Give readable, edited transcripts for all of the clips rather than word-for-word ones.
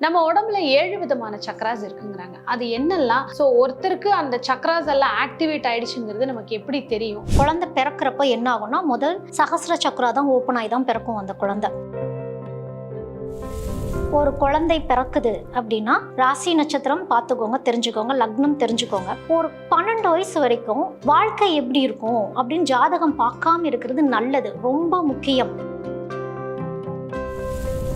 நம்ம உடம்புல 7 விதமான சக்ராஸ் இருக்குங்கிறாங்க. அது என்னெல்லாம்? ஸோ ஒருத்தருக்கு அந்த சக்ராஸ் எல்லாம் ஆக்டிவேட் ஆயிடுச்சுங்கிறது நமக்கு எப்படி தெரியும்? குழந்தை பிறக்கிறப்ப என்ன ஆகும்னா, முதல் சகஸ்ர சக்ரா தான் ஓப்பன் ஆகி தான் பிறக்கும் அந்த குழந்தை. ஒரு குழந்தை பிறக்குது அப்படின்னா ராசி நட்சத்திரம் பார்த்துக்கோங்க, தெரிஞ்சுக்கோங்க, லக்னம் தெரிஞ்சுக்கோங்க. ஒரு 12 வயசு வரைக்கும் வாழ்க்கை எப்படி இருக்கும் அப்படின்னு ஜாதகம் பார்க்காம இருக்கிறது நல்லது, ரொம்ப முக்கியம்.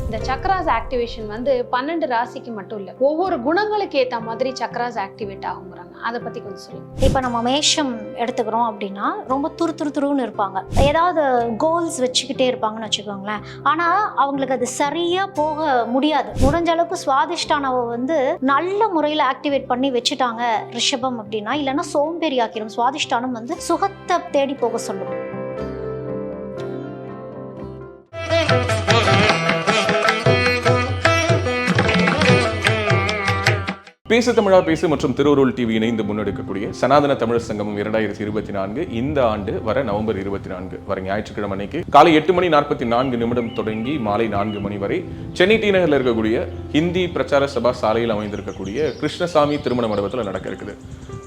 இந்த சக்ராஸ் ஆக்டிவேஷன் 12 ராசிக்கு மட்டும் இல்லை, ஒவ்வொரு குணங்களுக்கு ஏற்ற மாதிரி சக்ராஸ் ஆக்டிவேட் ஆகுங்கிறாங்க. அதை பற்றி கொஞ்சம் சொல்லுங்க. இப்போ நம்ம மேஷம் எடுத்துக்கிறோம் அப்படின்னா ரொம்ப துருன்னு இருப்பாங்க, ஏதாவது கோல்ஸ் வச்சுக்கிட்டே இருப்பாங்கன்னு வச்சுக்கோங்களேன். ஆனால் அவங்களுக்கு அது சரியாக போக முடியாது. முடிஞ்ச அளவுக்கு சுவாதிஷ்டானாவை நல்ல முறையில் ஆக்டிவேட் பண்ணி வச்சுட்டாங்க ரிஷபம் அப்படின்னா, இல்லைன்னா சோம்பேறி ஆக்கிடும். சுவாதிஷ்டானம் சுகத்தை தேடி போக சொல்லும். பேசு தமிழா பேசு மற்றும் திருவருள் டிவி இணைந்து முன்னெடுக்கக்கூடிய சனாதன தமிழர் சங்கமம் 2024 இந்த ஆண்டு வர நவம்பர் 24 வர ஞாயிற்றுக்கிழமை அன்னைக்கு காலை 8:44 தொடங்கி மாலை 4 மணி வரை சென்னை டி நகரில் இருக்கக்கூடிய ஹிந்தி பிரச்சார சபா சாலையில் அமைந்திருக்கக்கூடிய கிருஷ்ணசாமி திருமண மண்டபத்தில் நடக்க இருக்குது.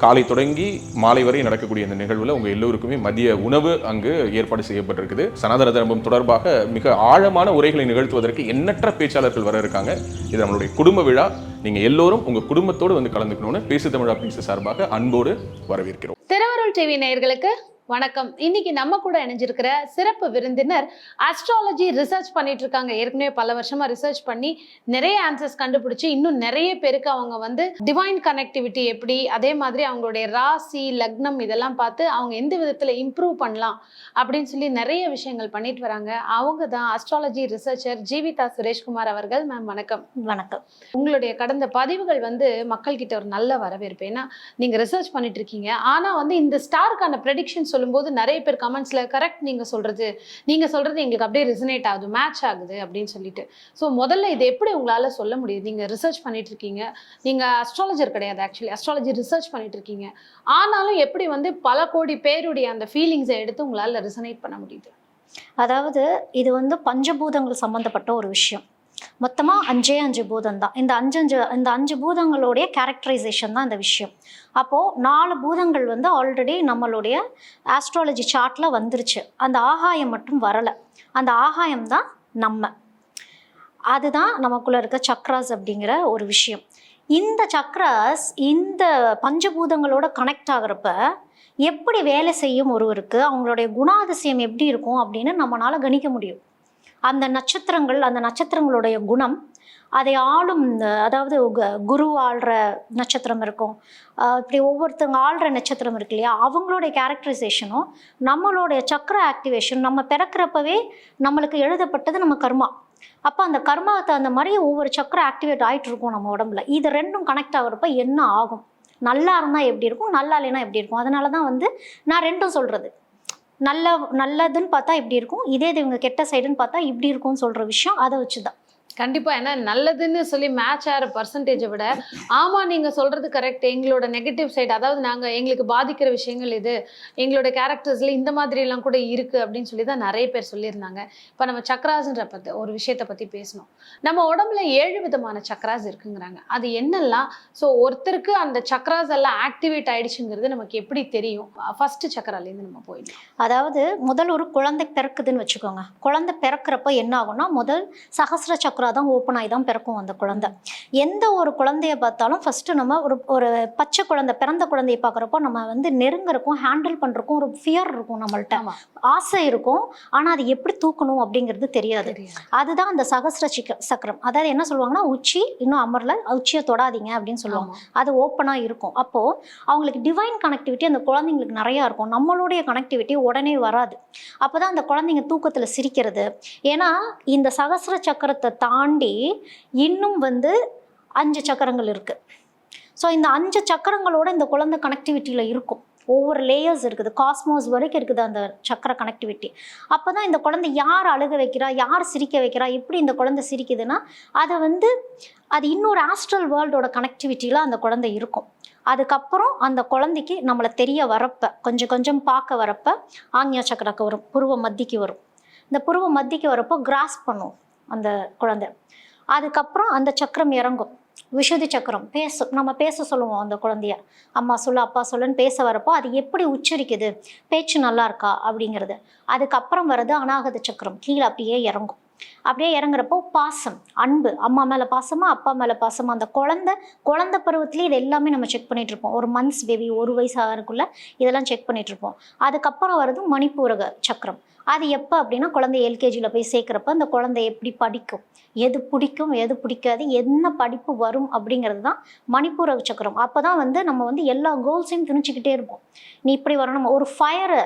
காலை தொடங்கி மாலை வரை நடக்கக்கூடிய இந்த நிகழ்வுல உங்க எல்லோருக்குமே மதிய உணவு அங்கு ஏற்பாடு செய்யப்பட்டிருக்குது. சனாதன தர்மம் தொடர்பாக மிக ஆழமான உரைகளை நிகழ்த்துவதற்கு எண்ணற்ற பேச்சாளர்கள் வர இருக்காங்க. இது நம்மளுடைய குடும்ப விழா. நீங்க எல்லோரும் உங்க குடும்பத்தோடு கலந்துக்கணும்னு பேசு தமிழா பேசு சார்பாக அன்போடு வரவேற்கிறோம். திருவருள் டிவி நேயர்களுக்கு வணக்கம். இன்னைக்கு நம்ம கூட இணைஞ்சிருக்கிற சிறப்பு விருந்தினர் அஸ்ட்ராலஜி ரிசர்ச் பண்ணிட்டு இருக்காங்க. ஏற்கனவே பல வருஷமா ரிசர்ச் பண்ணி நிறைய ஆன்சர்ஸ் கண்டுபிடிச்சு இன்னும் நிறைய பேருக்கு அவங்க டிவைன் கனெக்டிவிட்டி எப்படி, அதே மாதிரி அவங்களுடைய ராசி லக்னம் இதெல்லாம் பார்த்து அவங்க எந்த விதத்துல இம்ப்ரூவ் பண்ணலாம் அப்படின்னு சொல்லி நிறைய விஷயங்கள் பண்ணிட்டு வராங்க. அவங்க தான் அஸ்ட்ராலஜி ரிசர்ச்சர் ஜீவிதா சுரேஷ்குமார் அவர்கள். மேம் வணக்கம். வணக்கம். உங்களுடைய கடந்த பதிவுகள் மக்கள் கிட்ட ஒரு நல்ல வரவேற்பு. ஏன்னா நீங்க ரிசர்ச் பண்ணிட்டு இருக்கீங்க. ஆனா இந்த ஸ்டாருக்கான ப்ரெடிக்ஷன் சொல்லும்போது நிறைய பேர் கமெண்ட்ஸ்ல கரெக்ட் நீங்க சொல்றது எங்களுக்கு அப்படியே ரெசனேட் ஆகுது, மேட்ச் ஆகுது அப்படின்னு சொல்லிட்டு. ஸோ முதல்ல இது எப்படி உங்களால சொல்ல முடியுது? நீங்க ரிசர்ச் பண்ணிட்டு இருக்கீங்க, நீங்க அஸ்ட்ராலஜர் கிடையாது, ஆக்சுவலி அஸ்ட்ராலஜி ரிசர்ச் பண்ணிட்டு இருக்கீங்க. ஆனாலும் எப்படி பல கோடி பேருடைய அந்த ஃபீலிங்ஸை எடுத்து உங்களால ரெசனேட் பண்ண முடியுது? அதாவது இது பஞ்சபூதங்கள் சம்பந்தப்பட்ட ஒரு விஷயம். மொத்தமாக 5 பூதம் தான். இந்த அஞ்சு பூதங்களுடைய கேரக்டரைசேஷன் தான் இந்த விஷயம். அப்போது 4 பூதங்கள் ஆல்ரெடி நம்மளுடைய ஆஸ்ட்ராலஜி சார்ட்டில் வந்துருச்சு. அந்த ஆகாயம் மட்டும் வரலை. அந்த ஆகாயம் தான் அதுதான் நமக்குள்ளே இருக்க சக்ராஸ் அப்படிங்கிற ஒரு விஷயம். இந்த சக்ராஸ் இந்த பஞ்சபூதங்களோட கனெக்ட் ஆகிறப்ப எப்படி வேலை செய்யும் ஒருவருக்கு, அவங்களுடைய குணாதிசயம் எப்படி இருக்கும் அப்படின்னு நம்மளால் கணிக்க முடியும். அந்த நட்சத்திரங்களுடைய குணம், அதை ஆளும், அதாவது குரு ஆள்ற நட்சத்திரம் இருக்கும், இப்படி ஒவ்வொருத்தவங்க ஆள்ற நட்சத்திரம் இருக்கு இல்லையா, அவங்களுடைய கேரக்டரைசேஷனும் நம்மளுடைய சக்கர ஆக்டிவேஷன், நம்ம பிறக்கிறப்பவே நம்மளுக்கு எழுதப்பட்டது நம்ம கர்மா. அப்போ அந்த கர்மாவுக்கு அந்த மாதிரி ஒவ்வொரு சக்கரம் ஆக்டிவேட் ஆகிட்டு இருக்கும் நம்ம உடம்புல. இது ரெண்டும் கனெக்ட் ஆகிறப்ப என்ன ஆகும், நல்லா இருந்தால் எப்படி இருக்கும், நல்லா இல்லைன்னா எப்படி இருக்கும். அதனால தான் நான் ரெண்டும் சொல்கிறது. நல்லதுன்னு பார்த்தா இப்படி இருக்கும், இதே இவங்க கெட்ட சைடுன்னு பார்த்தா இப்படி இருக்கும்னு சொல்கிற விஷயம் அதை வச்சு தான். கண்டிப்பா. ஏன்னா நல்லதுன்னு சொல்லி மேட்ச் ஆகிற பர்சன்டேஜை விட ஆமா நீங்க சொல்றது கரெக்ட், எங்களோட நெகட்டிவ் சைடு, அதாவது எங்களுக்கு பாதிக்கிற விஷயங்கள் இது, எங்களோட கேரக்டர்ஸ்ல இந்த மாதிரி எல்லாம் கூட இருக்கு அப்படின்னு சொல்லி தான் நிறைய பேர் சொல்லியிருந்தாங்க. இப்ப நம்ம சக்ராஸ்ன்ற ஒரு விஷயத்த பத்தி பேசணும். நம்ம உடம்புல 7 விதமான சக்ராஸ் இருக்குங்கிறாங்க. அது என்னெல்லாம்? ஸோ ஒருத்தருக்கு அந்த சக்ராஸ் எல்லாம் ஆக்டிவேட் ஆயிடுச்சுங்கிறது நமக்கு எப்படி தெரியும்? ஃபர்ஸ்ட் சக்கராலேருந்து நம்ம போயிடலாம். அதாவது முதல் ஒரு குழந்தை பிறக்குதுன்னு வச்சுக்கோங்க. குழந்தை பிறக்கிறப்ப என்ன ஆகும்னா, முதல் சகஸ்ர சக்கரா தான் ஓப்பன் ஆகி தான் பிறக்கும் அந்த குழந்தை. எந்த ஒரு குழந்தைய பார்த்தாலும் ஃபர்ஸ்ட் நம்ம ஒரு பச்சை குழந்தை, பிறந்த குழந்தைய பார்க்குறப்போ நம்ம நெருங்கறக்கும், ஹேண்டில் பண்ணுறக்கும் ஒரு ஃபியர் இருக்கும், நம்மள்ட்ட ஆசை இருக்கும். ஆனால் அது எப்படி தூக்கணும் அப்படிங்கிறது தெரியாது. அதுதான் அந்த சகஸ்ர சக்கரம். அதாவது என்ன சொல்லுவாங்கன்னா, உச்சி இன்னும் அமரல, உச்சியை தொடாதீங்க அப்படின்னு சொல்லுவாங்க. அது ஓப்பனாக இருக்கும். அப்போது அவங்களுக்கு டிவைன் கனெக்டிவிட்டி அந்த குழந்தைங்களுக்கு நிறையா இருக்கும். நம்மளுடைய கனெக்டிவிட்டி உடனே வராது. அப்போ தான் அந்த குழந்தைங்க தூக்கத்தில் சிரிக்கிறது. ஏன்னா இந்த சகஸ்ர சக்கரத்தை தாண்டி இன்னும் 5 சக்கரங்கள் இருக்குது. ஸோ இந்த 5 சக்கரங்களோட இந்த குழந்தை கனெக்டிவிட்டியில் இருக்கும். ஒவ்வொரு லேயர்ஸ் இருக்குது, காஸ்மோஸ் வரைக்கும் இருக்குது அந்த சக்கர கனெக்டிவிட்டி. அப்போ தான் இந்த குழந்தை யார் அழுக வைக்கிறா, யார் சிரிக்க வைக்கிறா, எப்படி இந்த குழந்தை சிரிக்குதுன்னா அதை அது இன்னொரு ஆஸ்ட்ரல் வேர்ல்டோட கனெக்டிவிட்டியில் அந்த குழந்தை இருக்கும். அதுக்கப்புறம் அந்த குழந்தைக்கு நம்மளை தெரிய வரப்ப, கொஞ்சம் கொஞ்சம் பார்க்க வரப்ப ஆக்ஞா சக்கரக்கு வரும், புருவ மத்திக்கு வரும். இந்த புருவ மத்திக்கு வரப்போ கிராஸ் பண்ணும் அந்த குழந்தை. அதுக்கப்புறம் அந்த சக்கரம் இறங்கும், விஷுதி சக்கரம் பேசும். நம்ம பேச சொல்லுவோம் அந்த குழந்தைய, அம்மா சொல்லு அப்பா சொல்லுன்னு பேச வரப்போ அது எப்படி உச்சரிக்குது, பேச்சு நல்லா இருக்கா அப்படிங்கிறது. அதுக்கப்புறம் வர்றது அநாகத சக்கரம், கீழே அப்படியே இறங்கும். அப்படியே இறங்குறப்போ பாசம், அன்பு, அம்மா மேலே பாசமா அப்பா மேலே பாசமா, அந்த குழந்தை பருவத்திலேயே இது எல்லாமே நம்ம செக் பண்ணிட்டு இருப்போம். ஒரு மந்த்ஸ் பேபி 1 வயசு ஆகிறதுக்குள்ள இதெல்லாம் செக் பண்ணிட்டு இருப்போம். அதுக்கப்புறம் வர்றது மணிப்பூரக சக்கரம். அது எப்போ அப்படின்னா குழந்தை எல்கேஜியில் போய் சேர்க்குறப்ப அந்த குழந்தை எப்படி படிக்கும், எது பிடிக்கும் எது பிடிக்காது, என்ன படிப்பு வரும் அப்படிங்கிறது தான் மணிப்பூரக சக்கரம். அப்போ தான் வந்து நம்ம வந்து எல்லா கோல்ஸையும் திணிச்சிக்கிட்டே இருப்போம். நீ இப்படி வரணும், ஒரு ஃபயரை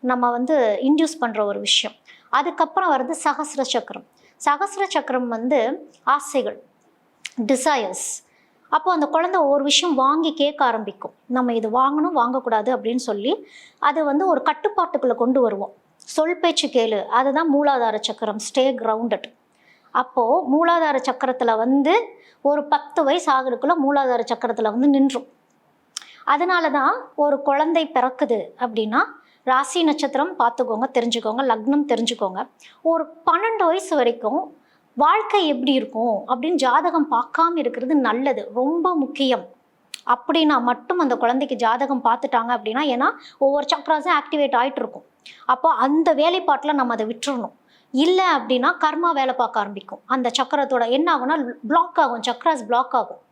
நம்ம வந்து இன்டியூஸ் பண்ணுற ஒரு விஷயம். அதுக்கப்புறம் வர்றது சகஸ்ர சக்கரம். சகஸ்ர சக்கரம் வந்து ஆசைகள், டிசையர்ஸ். அப்போ அந்த குழந்தை ஒரு விஷயம் வாங்கி கேட்க ஆரம்பிக்கும், நம்ம இது வாங்கணும் வாங்கக்கூடாது அப்படின்னு சொல்லி அது வந்து ஒரு கட்டுப்பாட்டுக்குள்ளே கொண்டு வருவோம். சொல் பேச்சு கேளு, அதுதான் மூலாதார சக்கரம், ஸ்டே கிரவுண்டட். அப்போது மூலாதார சக்கரத்தில் வந்து ஒரு 10 வயசு ஆகிறதுக்குள்ள மூலாதார சக்கரத்தில் வந்து நின்றும். அதனால தான் ஒரு குழந்தை பிறக்குது அப்படின்னா ராசி நட்சத்திரம் பார்த்துக்கோங்க, தெரிஞ்சுக்கோங்க, லக்னம் தெரிஞ்சுக்கோங்க. ஒரு 12 வயசு வரைக்கும் வாழ்க்கை எப்படி இருக்கும் அப்படின்னு ஜாதகம் பார்க்காம இருக்கிறது நல்லது, ரொம்ப முக்கியம். அப்படின்னா மட்டும் அந்த குழந்தைக்கு ஜாதகம் பார்த்துட்டாங்க அப்படின்னா, ஏன்னா ஒவ்வொரு சக்கராஸும் ஆக்டிவேட் ஆகிட்டு இருக்கும். அப்போ அந்த வேலைப்பாட்டில் நம்ம அதை விட்டுறணும். இல்லை அப்படின்னா கர்மா வேலை பார்க்க ஆரம்பிக்கும். அந்த சக்கரத்தோட என்ன ஆகும்னா பிளாக் ஆகும், சக்கராஸ் பிளாக் ஆகும்.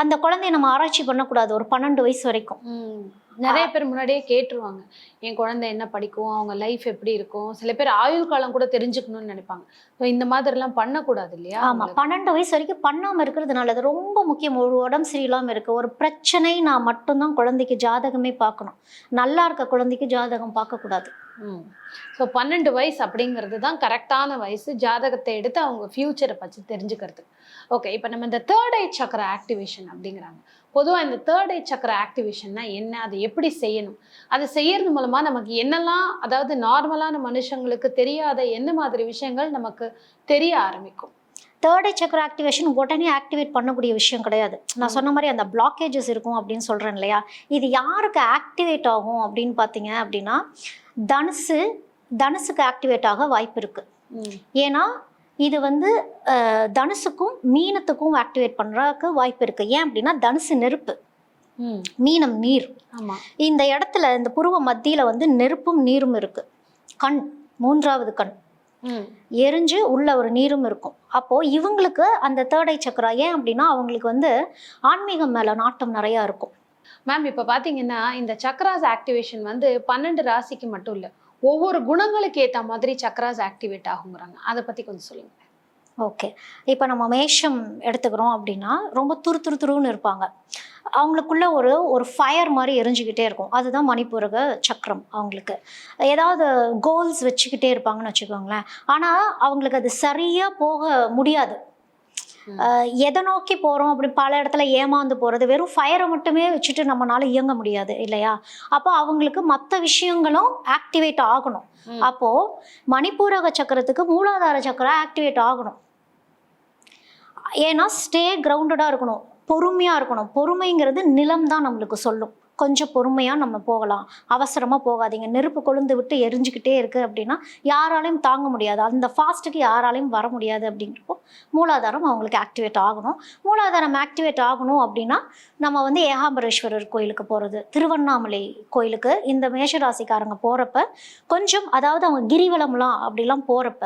அந்த குழந்தைய நம்ம ஆராய்ச்சி பண்ணக்கூடாது ஒரு 12 வயசு வரைக்கும். நிறைய பேர் முன்னாடியே கேட்டுருவாங்க, என் குழந்தை என்ன படிக்கும், அவங்க லைஃப் எப்படி இருக்கும். சில பேர் ஆயுள் காலம் கூட தெரிஞ்சுக்கணும்னு நினைப்பாங்க. ஸோ இந்த மாதிரிலாம் பண்ணக்கூடாது இல்லையா? ஆமாம், 12 வயசு வரைக்கும் பண்ணாமல் இருக்கிறது நல்லது, ரொம்ப முக்கியம். ஒரு உடம்பு சரியில்லாமல் இருக்குது, ஒரு பிரச்சனை, நான் மட்டும்தான் குழந்தைக்கு ஜாதகமே பார்க்கணும். நல்லா இருக்க குழந்தைக்கு ஜாதகம் பார்க்கக்கூடாது. ஸோ 12 வயசு அப்படிங்கிறது தான் கரெக்டான வயசு, ஜாதகத்தை எடுத்து அவங்க ஃப்யூச்சரை பற்றி தெரிஞ்சுக்கிறதுக்கு. ஓகே, இப்போ நம்ம இந்த தேர்ட் ஐ சக்கர ஆக்டிவேஷன் அப்படிங்கிறாங்க. பொதுவாக இந்த தேர்ட் ஐ சக்கர ஆக்டிவேஷன்னா என்ன, அதை எப்படி செய்யணும், அதை செய்யறது மூலமாக நமக்கு என்னெல்லாம், அதாவது நார்மலான மனுஷங்களுக்கு தெரியாத என்ன மாதிரி விஷயங்கள் நமக்கு தெரிய ஆரம்பிக்கும்? தேர்ட் ஐ சக்கர ஆக்டிவேஷன் உடனே ஆக்டிவேட் பண்ணக்கூடிய விஷயம் கிடையாது. நான் சொன்ன மாதிரி அந்த பிளாக்கேஜஸ் இருக்கும் அப்படின்னு சொல்கிறேன் இல்லையா, இது யாருக்கு ஆக்டிவேட் ஆகும் அப்படின்னு பார்த்தீங்க அப்படின்னா தனுசுக்கு ஆக்டிவேட் ஆக வாய்ப்பு இருக்குது. ஏன்னா இது வந்து தனுசுக்கும் மீனத்துக்கும் ஆக்டிவேட் பண்ணுறதுக்கு வாய்ப்பு இருக்குது. ஏன் அப்படின்னா தனுசு நெருப்பு, மீனம் நீர். இந்த இடத்துல இந்த புருவ மத்தியில் வந்து நெருப்பும் நீரும் இருக்குது. கண், 3வது கண் எரிஞ்சு உள்ள ஒரு நீரும் இருக்கும். அப்போது இவங்களுக்கு அந்த தேர்ட் ஐ சக்கரா, ஏன் அப்படின்னா அவங்களுக்கு வந்து ஆன்மீகம் மேலே நாட்டம் நிறையா இருக்கும். மேம், இப்போ பார்த்தீங்கன்னா இந்த சக்கராஸ் ஆக்டிவேஷன் வந்து 12 ராசிக்கு மட்டும் இல்லை, ஒவ்வொரு குணங்களுக்கு ஏற்ற மாதிரி சக்கராஸ் ஆக்டிவேட் ஆகுங்கிறாங்க. அதை பற்றி கொஞ்சம் சொல்லுங்க. ஓகே, இப்போ நம்ம மேஷம் எடுத்துக்கிறோம் அப்படின்னா ரொம்ப துருன்னு இருப்பாங்க. அவங்களுக்குள்ள ஒரு ஃபயர் மாதிரி எரிஞ்சுக்கிட்டே இருக்கும். அதுதான் மணிப்பூரக சக்கரம். அவங்களுக்கு ஏதாவது கோல்ஸ் வச்சுக்கிட்டே இருப்பாங்கன்னு வச்சுக்கோங்களேன். ஆனால் அவங்களுக்கு அது சரியாக போக முடியாது. எதை நோக்கி போகிறோம் அப்படி பல இடத்துல ஏமாந்து போகிறது, வெறும் ஃபயரை மட்டுமே வச்சுட்டு நம்மளால இயங்க முடியாது இல்லையா. அப்போ அவங்களுக்கு மற்ற விஷயங்களும் ஆக்டிவேட் ஆகணும். அப்போது மணிப்பூரக சக்கரத்துக்கு மூலாதார சக்கரம் ஆக்டிவேட் ஆகணும். ஏன்னா ஸ்டே கிரவுண்டடாக இருக்கணும், பொறுமையாக இருக்கணும். பொறுமைங்கிறது நிலம் தான் நம்மளுக்கு சொல்லும். கொஞ்சம் பொறுமையாக நம்ம போகலாம், அவசரமாக போகாதீங்க. நெருப்பு கொழுந்து விட்டு எரிஞ்சுக்கிட்டே இருக்குது அப்படின்னா யாராலையும் தாங்க முடியாது, அந்த ஃபாஸ்ட்டுக்கு யாராலையும் வர முடியாது. அப்படிங்கிறப்போ மூலாதாரம் அவங்களுக்கு ஆக்டிவேட் ஆகணும். மூலாதாரம் ஆக்டிவேட் ஆகணும் அப்படின்னா நம்ம வந்து ஏகாம்பரேஸ்வரர் கோயிலுக்கு போகிறது, திருவண்ணாமலை கோயிலுக்கு இந்த மேஷராசிக்காரங்க போகிறப்ப கொஞ்சம், அதாவது அவங்க கிரிவலம்லாம் அப்படிலாம் போகிறப்ப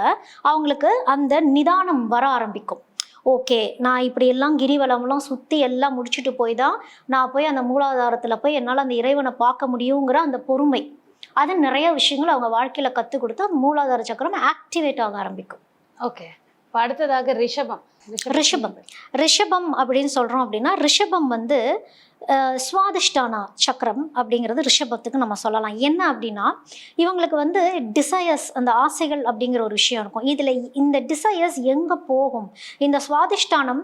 அவங்களுக்கு அந்த நிதானம் வர ஆரம்பிக்கும். ஓகே, நான் இப்படி எல்லாம் கிரிவலம்லாம் சுற்றி எல்லாம் முடிச்சுட்டு போய் தான் நான் போய் அந்த மூலாதாரத்தில் போய் என்னால் அந்த இறைவனை பார்க்க முடியுங்கிற அந்த பொறுமை, அது நிறைய விஷயங்கள் அவங்க வாழ்க்கையில் கற்றுக் கொடுத்து அந்த மூலாதார சக்கரம் ஆக்டிவேட் ஆக ஆரம்பிக்கும். ஓகே, இப்போ அடுத்ததாக ரிஷபம் அப்படின்னு சொல்கிறோம் அப்படின்னா, ரிஷபம் வந்து சுவாதிஷ்டான சக்கரம் அப்படிங்கிறது ரிஷபத்துக்கு நம்ம சொல்லலாம். என்ன அப்படின்னா இவங்களுக்கு வந்து டிசையர்ஸ், அந்த ஆசைகள் அப்படிங்கிற ஒரு விஷயம் இருக்கும். இதில் இந்த டிசையர்ஸ் எங்கே போகும், இந்த சுவாதிஷ்டானம்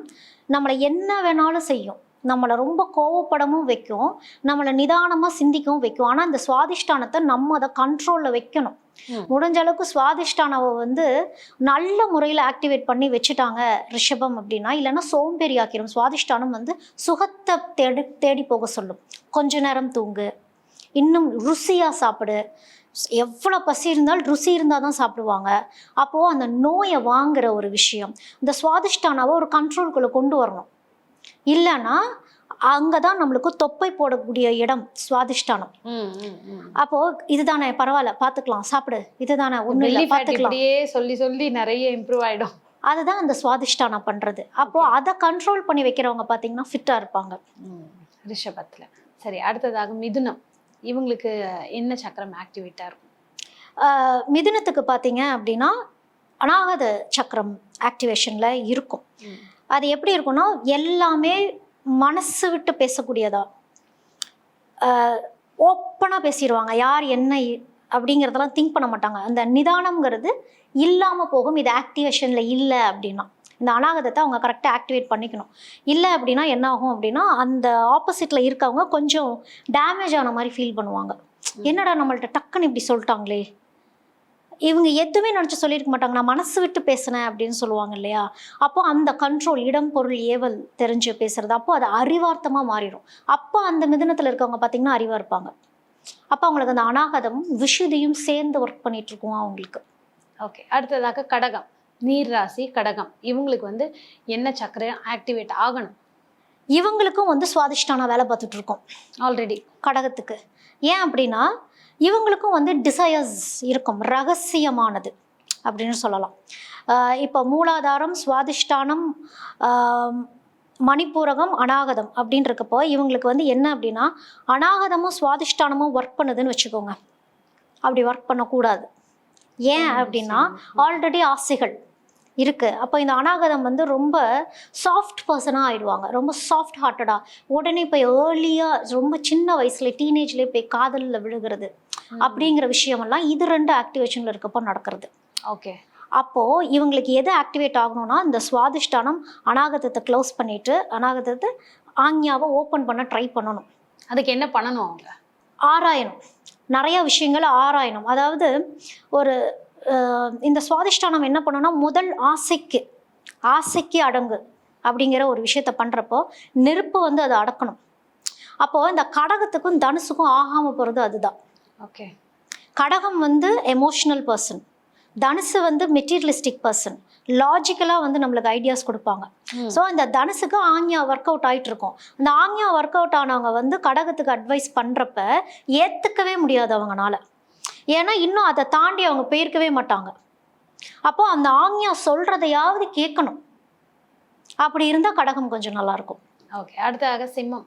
நம்மளை என்ன வேணாலும் செய்யும், நம்மளை ரொம்ப கோவப்படவும் வைக்கும், நம்மளை நிதானமாக சிந்திக்கவும் வைக்கும். ஆனால் இந்த சுவாதிஷ்டானத்தை நம்ம அதை கண்ட்ரோலில் வைக்கணும். முடிஞ்ச அளவுக்கு சுவாதிஷ்டானாவை வந்து நல்ல முறையில் ஆக்டிவேட் பண்ணி வச்சுட்டாங்க ரிஷபம் அப்படின்னா, இல்லைன்னா சோம்பேறி ஆக்கிரும். சுவாதிஷ்டானம் வந்து சுகத்தை தேடி போக சொல்லும். கொஞ்ச நேரம் தூங்கு, இன்னும் ருசியாக சாப்பிடு, எவ்வளோ பசி இருந்தாலும் ருசி இருந்தால் தான் சாப்பிடுவாங்க. அப்போது அந்த நோயை வாங்குற ஒரு விஷயம், இந்த சுவாதிஷ்டானாவை ஒரு கண்ட்ரோல்குள்ளே கொண்டு வரணும். இல்லைன்னா அங்கே தான் நம்மளுக்கு தொப்பை போடக்கூடிய இடம் சுவாதிஷ்டானம். அப்போது இதுதானே பரவாயில்ல பார்த்துக்கலாம், சாப்பிடு, இதுதானே ஒன்றும் இல்லை பார்த்துக்கலாம், இப்படியே சொல்லி சொல்லி நிறைய இம்ப்ரூவ் ஆகிடும். அதுதான் அந்த சுவாதிஷ்டானம் பண்ணுறது. அப்போது அதை கண்ட்ரோல் பண்ணி வைக்கிறவங்க பார்த்தீங்கன்னா ஃபிட்டாக இருப்பாங்க. ரிஷபத்தில். சரி, அடுத்ததாக மிதுனம். இவங்களுக்கு என்ன சக்கரம் ஆக்டிவேட்டாக இருக்கும்? மிதுனத்துக்கு பார்த்தீங்க அப்படின்னா அநாகத சக்கரம் ஆக்டிவேஷனில் இருக்கும். அது எப்படி இருக்கும்னா எல்லாமே மனசு விட்டு பேசக்கூடியதா, ஓப்பனாக பேசிடுவாங்க. யார் என்ன அப்படிங்கிறதெல்லாம் திங்க் பண்ண மாட்டாங்க. அந்த நிதானம்ங்கிறது இல்லாமல் போகும். இது ஆக்டிவேஷனில் இல்லை அப்படின்னா, இந்த அநாகதத்தை அவங்க கரெக்டாக ஆக்டிவேட் பண்ணிக்கணும். இல்லை அப்படின்னா என்ன ஆகும் அப்படின்னா, அந்த ஆப்போசிட்டில் இருக்கவங்க கொஞ்சம் டேமேஜ் ஆன மாதிரி ஃபீல் பண்ணுவாங்க. என்னடா நம்மள்ட்ட டக்குன்னு இப்படி சொல்லிட்டாங்களே, இவங்க எதுவுமே நினச்சி சொல்லியிருக்க மாட்டாங்க, நான் மனசு விட்டு பேசினேன் அப்படின்னு சொல்லுவாங்க இல்லையா. அப்போ அந்த கண்ட்ரோல், இடம் பொருள் ஏவல் தெரிஞ்சு பேசுறது, அப்போ அது அறிவார்த்தமாக மாறிடும். அப்போ அந்த மிதுனத்தில் இருக்கவங்க பார்த்தீங்கன்னா அறிவாக இருப்பாங்க. அப்போ அவங்களுக்கு அந்த அநாகதமும் விஷுதியும் சேர்ந்து ஒர்க் பண்ணிட்டு இருக்கோம் அவங்களுக்கு. ஓகே, அடுத்ததாக கடகம். நீர் ராசி கடகம். இவங்களுக்கு என்ன சக்கரம் ஆக்டிவேட் ஆகணும்? இவங்களுக்கும் சுவாதிஷ்டான வேலை பார்த்துட்டு இருக்கோம் ஆல்ரெடி கடகத்துக்கு. ஏன் அப்படின்னா இவங்களுக்கும் டிசையர்ஸ் இருக்கும், ரகசியமானது அப்படின்னு சொல்லலாம். இப்போ மூலாதாரம், சுவாதிஷ்டானம், மணிப்பூரகம், அநாகதம் அப்படின்றக்கப்போ இவங்களுக்கு என்ன அப்படின்னா அநாகதமும் சுவாதிஷ்டானமும் ஒர்க் பண்ணுதுன்னு வச்சுக்கோங்க. அப்படி ஒர்க் பண்ணக்கூடாது. ஏன் அப்படின்னா ஆல்ரெடி ஆசைகள் இருக்குது. அப்போ இந்த அநாகதம் ரொம்ப சாஃப்ட் பர்சனாக ஆயிடுவாங்க, ரொம்ப சாஃப்ட் ஹார்ட்டடாக. உடனே போய் ஏர்லியாக ரொம்ப சின்ன வயசுல டீனேஜ்லேயே போய் காதலில் விழுகிறது அப்படிங்கிற விஷயமெல்லாம் இது 2 ஆக்டிவேஷனில் இருக்கப்போ நடக்கிறது. ஓகே, அப்போது இவங்களுக்கு எது ஆக்டிவேட் ஆகணும்னா இந்த சுவாதிஷ்டானம் அநாகதத்தை க்ளோஸ் பண்ணிவிட்டு அநாகதத்தை ஆக்ஞாவை ஓப்பன் பண்ண ட்ரை பண்ணணும். அதுக்கு என்ன பண்ணணும்? அவங்க ஆராயணும், நிறைய விஷயங்களை ஆராயணும். அதாவது ஒரு இந்த சுவாதிஷ்டானம் என்ன பண்ணணும்னா முதல் ஆசைக்கு அடங்கு அப்படிங்கிற ஒரு விஷயத்த பண்ணுறப்போ நெருப்பு அதை அடக்கணும். அப்போது இந்த கடகத்துக்கும் தனுசுக்கும் ஆகாமல் போகிறது அதுதான். ஓகே, கடகம் எமோஷ்னல் பர்சன், தனுசு மெட்டீரியலிஸ்டிக் பர்சன், லாஜிக்கலாக நம்மளுக்கு ஐடியாஸ் கொடுப்பாங்க. ஸோ இந்த தனுசுக்கு ஆக்ஞா ஒர்க் அவுட் ஆகிட்டு இருக்கும். இந்த ஆக்ஞா ஒர்க் அவுட் ஆனவங்க கடகத்துக்கு அட்வைஸ் பண்ணுறப்ப ஏற்றுக்கவே முடியாது அவங்கனால. ஏன்னா இன்னும் அதை தாண்டி அவங்க போயிருக்கவே மாட்டாங்க. அப்போ அந்த ஆக்ஞா சொல்கிறதையாவது கேட்கணும். அப்படி இருந்தால் கடகம் கொஞ்சம் நல்லாயிருக்கும். ஓகே, அடுத்ததாக சிம்மம்.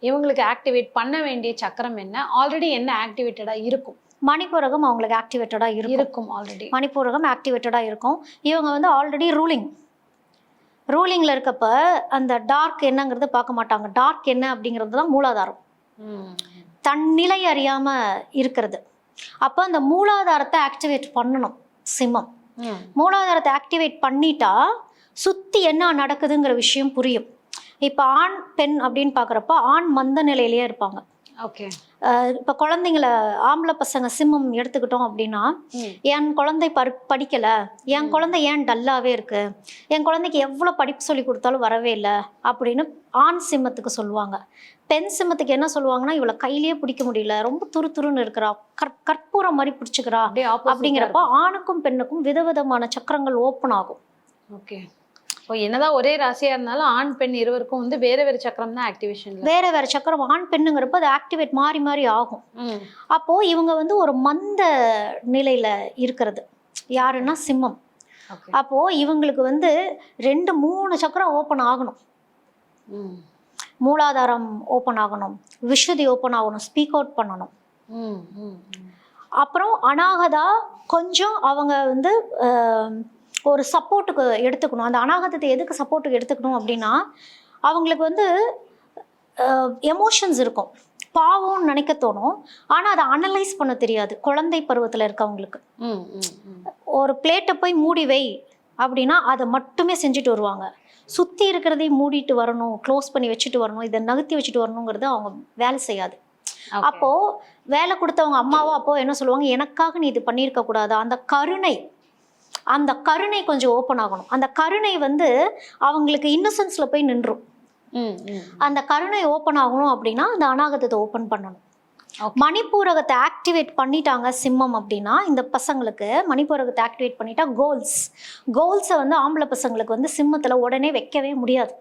இவங்களுக்கு ஆக்டிவேட் பண்ண வேண்டிய சக்கரம் என்ன? ஆல்ரெடி என்ன ஆக்டிவேட்டடாக இருக்கும்? மணிப்பூரகம் அவங்களுக்கு ஆக்டிவேட்டடாக இருக்கும். ஆல்ரெடி மணிப்பூரகம் ஆக்டிவேட்டடாக இருக்கும். இவங்க ஆல்ரெடி ரூலிங்கில் இருக்கப்ப அந்த டார்க் என்னங்கிறது பார்க்க மாட்டாங்க. டார்க் என்ன அப்படிங்கிறது தான் மூலாதாரம், தன்னிலை அறியாமல் இருக்கிறது. அப்போ அந்த மூலாதாரத்தை ஆக்டிவேட் பண்ணணும் சிம்மம். மூலாதாரத்தை ஆக்டிவேட் பண்ணிட்டா சுற்றி என்ன நடக்குதுங்கிற விஷயம் புரியும். இப்போ ஆண் பெண் அப்படின்னு பார்க்குறப்ப ஆண் மந்த நிலையிலேயே இருப்பாங்க. ஓகே, இப்போ குழந்தைங்கள ஆம்பளை பசங்க சிம்மம் எடுத்துக்கிட்டோம் அப்படின்னா, என் குழந்தை படிக்கலை, என் குழந்தை ஏன் டல்லாகவே இருக்கு, என் குழந்தைக்கு எவ்வளோ படிப்பு சொல்லி கொடுத்தாலும் வரவே இல்லை அப்படின்னு ஆண் சிம்மத்துக்கு சொல்லுவாங்க. பெண் சிம்மத்துக்கு என்ன சொல்லுவாங்கன்னா, இவளை கையிலேயே பிடிக்க முடியல, ரொம்ப துருன்னு இருக்கிறா, கற்பூரம் மாதிரி பிடிச்சிக்கிறா அப்படிங்கிறப்ப ஆணுக்கும் பெண்ணுக்கும் விதவிதமான சக்கரங்கள் ஓப்பன் ஆகும். ஓகே, இப்போ என்னதான் ஒரே ராசியா இருந்தாலும் ஆண் பெண் இருவருக்கும் வேற வேற சக்கரம் தான் ஆக்டிவேஷன். வேற சக்கரம் ஆண் பெண்ணுங்கிறப்ப அது ஆக்டிவேட் மாறி ஆகும். அப்போ இவங்க ஒரு மந்த நிலையில இருக்கிறது யாருன்னா சிம்மம். அப்போ இவங்களுக்கு 2-3 சக்கரம் ஓப்பன் ஆகணும். மூலாதாரம் ஓப்பன் ஆகணும், விஷுதி ஓப்பன் ஆகணும், ஸ்பீக் அவுட் பண்ணணும். அப்புறம் அநாகதா கொஞ்சம் அவங்க ஒரு சப்போர்ட்டுக்கு எடுத்துக்கணும். அந்த அநாகதத்தை எதுக்கு சப்போர்ட்டுக்கு எடுத்துக்கணும் அப்படின்னா, அவங்களுக்கு எமோஷன்ஸ் இருக்கும், பாவம்னு நினைக்க தோணும், ஆனால் அதை அனலைஸ் பண்ண தெரியாது. குழந்தை பருவத்தில் இருக்கவங்களுக்கு ஒரு பிளேட்டை போய் மூடி வை அப்படின்னா அதை மட்டுமே செஞ்சுட்டு வருவாங்க. சுற்றி இருக்கிறதையும் மூடிட்டு வரணும், க்ளோஸ் பண்ணி வச்சுட்டு வரணும், இதை நகர்த்தி வச்சுட்டு வரணுங்கிறது அவங்க வேலை செய்யாது. அப்போது வேலை கொடுத்தவங்க அம்மாவோ அப்போ என்ன சொல்லுவாங்க, எனக்காக நீ இது பண்ணியிருக்க கூடாது. அந்த கருணை கொஞ்சம் ஓப்பன் ஆகணும். அந்த கருணை அவங்களுக்கு இன்னசென்ஸில் போய் நின்றும். அந்த கருணை ஓப்பன் ஆகணும் அப்படின்னா அந்த அநாகதத்தை ஓப்பன் பண்ணணும். மணிப்பூரகத்தை ஆக்டிவேட் பண்ணிட்டாங்க சிம்மம் அப்படின்னா, இந்த பசங்களுக்கு மணிப்பூரகத்தை ஆக்டிவேட் பண்ணிட்டா கோல்ஸை வந்து ஆம்பளை பசங்களுக்கு வந்து சிம்மத்தில் உடனே வைக்கவே முடியாது.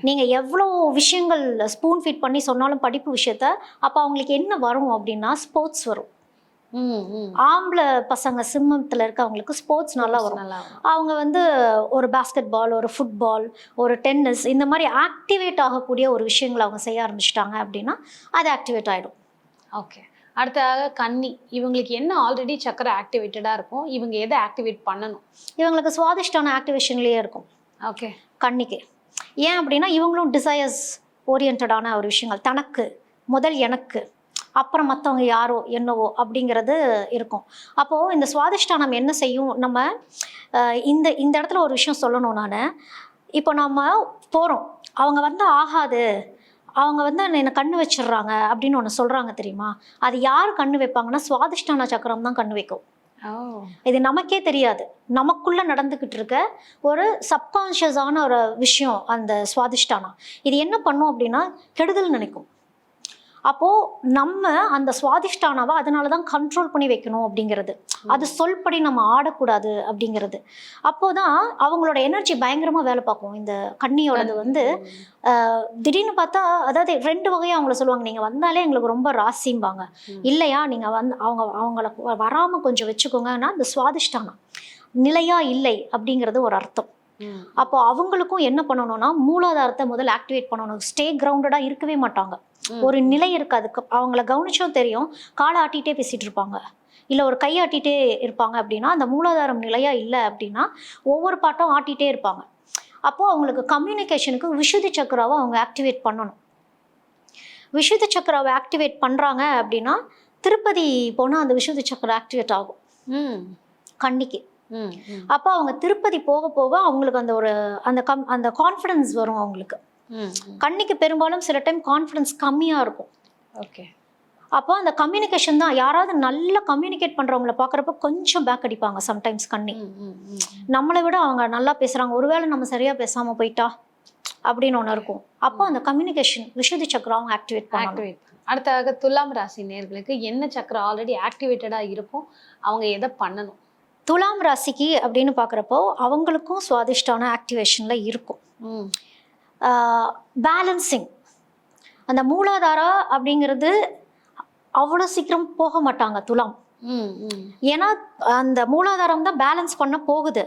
நீங்கள் எவ்வளோ விஷயங்கள் ஸ்பூன் ஃபீட் பண்ணி சொன்னாலும் படிப்பு விஷயத்த, அப்போ அவங்களுக்கு என்ன வரும் அப்படின்னா ஸ்போர்ட்ஸ் வரும். ஆம்பளை பசங்க சிம்மத்தில் இருக்கவங்களுக்கு ஸ்போர்ட்ஸ் நல்லா வரும். அவங்க வந்து ஒரு பாஸ்கெட் பால், ஒரு ஃபுட்பால், ஒரு டென்னிஸ், இந்த மாதிரி ஆக்டிவேட் ஆகக்கூடிய ஒரு விஷயங்களை அவங்க செய்ய ஆரம்பிச்சிட்டாங்க அப்படின்னா அது ஆக்டிவேட் ஆகிடும். ஓகே. அடுத்ததாக கன்னி, இவங்களுக்கு என்ன ஆல்ரெடி சக்கரை ஆக்டிவேட்டடாக இருக்கும், இவங்க எதை ஆக்டிவேட் பண்ணணும்? இவங்களுக்கு சுவாதிஷ்டான ஆக்டிவேஷன்லேயே இருக்கும். ஓகே. கன்னிக்கு ஏன் அப்படின்னா இவங்களும் டிசையர்ஸ் ஓரியன்டான ஒரு விஷயங்கள், தனக்கு முதல் எனக்கு அப்புறம் மற்றவங்க யாரோ என்னவோ அப்படிங்கிறது இருக்கும். அப்போது இந்த சுவாதிஷ்டானம் என்ன செய்யும், நம்ம இந்த இந்த இடத்துல ஒரு விஷயம் சொல்லணும். நான் இப்போ நம்ம போகிறோம், அவங்க வந்து ஆகாது, அவங்க வந்து என்னை கண்ணு வச்சிடுறாங்க அப்படின்னு ஒன்று சொல்கிறாங்க தெரியுமா? அது யார் கண்ணு வைப்பாங்கன்னா சுவாதிஷ்டான சக்கரம் தான் கண்ணு வைக்கும். இது நமக்கே தெரியாது, நமக்குள்ள நடந்துக்கிட்டு இருக்க ஒரு சப்கான்ஷியஸான ஒரு விஷயம் அந்த சுவாதிஷ்டானம். இது என்ன பண்ணும் அப்படின்னா கெடுதல் நினைக்கும். அப்போது நம்ம அந்த சுவாதிஷ்டானாவை அதனால தான் கண்ட்ரோல் பண்ணி வைக்கணும் அப்படிங்கிறது, அது சொல்படி நம்ம ஆடக்கூடாது அப்படிங்கிறது. அப்போது தான் அவங்களோட எனர்ஜி பயங்கரமாக வேலை பார்க்கும். இந்த கன்னியோடது வந்து திடீர்னு பார்த்தா, அதாவது 2 வகையாக அவங்கள சொல்லுவாங்க, நீங்கள் வந்தாலே எங்களுக்கு ரொம்ப ராசிம்பாங்க. இல்லையா, நீங்கள் வந்து அவங்கள வராமல் கொஞ்சம் வச்சுக்கோங்கன்னா இந்த சுவாதிஷ்டானம் நிலையாக இல்லை அப்படிங்கிறது ஒரு அர்த்தம். அப்போ அவங்களுக்கும் என்ன பண்ணணும்னா மூலாதாரத்தை முதல்ல ஆக்டிவேட் பண்ணணும். ஸ்டே கிரவுண்டடாக இருக்கவே மாட்டாங்க, ஒரு நிலை இருக்காது. அவங்கள கவனிச்சும் தெரியும், காலை ஆட்டிகிட்டே பேசிகிட்டு இருப்பாங்க, இல்லை ஒரு கையாட்டிகிட்டே இருப்பாங்க. அப்படின்னா அந்த மூலாதாரம் நிலையாக இல்லை அப்படின்னா ஒவ்வொரு பாட்டும் ஆட்டிகிட்டே இருப்பாங்க. அப்போது அவங்களுக்கு கம்யூனிகேஷனுக்கு விஷுதி சக்கராவை அவங்க ஆக்டிவேட் பண்ணணும். விஷுதி சக்கராவை ஆக்டிவேட் பண்ணுறாங்க அப்படின்னா திருப்பதி போனால் அந்த விஷுதி சக்கரம் ஆக்டிவேட் ஆகும் கன்னிக்கு. அப்போ அவங்க திருப்பதி போக போக அவங்களுக்கு அந்த ஒரு அந்த கான்ஃபிடன்ஸ் வரும் அவங்களுக்கு. கன்னிக்கு பெரும்பாலும் சில டைம் கான்ஃபிடன்ஸ் கம்மியாக இருக்கும். ஓகே. அப்போ அந்த கம்யூனிகேஷன் தான், யாராவது நல்லா கம்யூனிகேட் பண்ணுறவங்கள பார்க்குறப்ப கொஞ்சம் பேக் அடிப்பாங்க சம்டைம்ஸ் கன்னி. நம்மளை விட அவங்க நல்லா பேசுகிறாங்க, ஒருவேளை நம்ம சரியாக பேசாமல் போயிட்டா அப்படின்னு ஒன்று இருக்கும். அப்போ அந்த கம்யூனிகேஷன் விஷுதி சக்கரம் அவங்க ஆக்டிவேட் பண்ணுவாங்க. அடுத்ததாக துலாம் ராசி நேயர்களுக்கு என்ன சக்கரம் ஆல்ரெடி ஆக்டிவேட்டடாக இருக்கும், அவங்க எதை பண்ணணும்? துலாம் ராசிக்கு அப்படின்னு பார்க்குறப்போ அவங்களுக்கும் சுவாதிஷ்டான ஆக்டிவேஷனில் இருக்கும். பேலன்சிங், அந்த மூலாதாரா அப்படிங்கிறது அவ்வளோ சீக்கிரம் போக மாட்டாங்க துலாம். ஏன்னா அந்த மூலாதாரம் தான் பேலன்ஸ் பண்ண போகுது,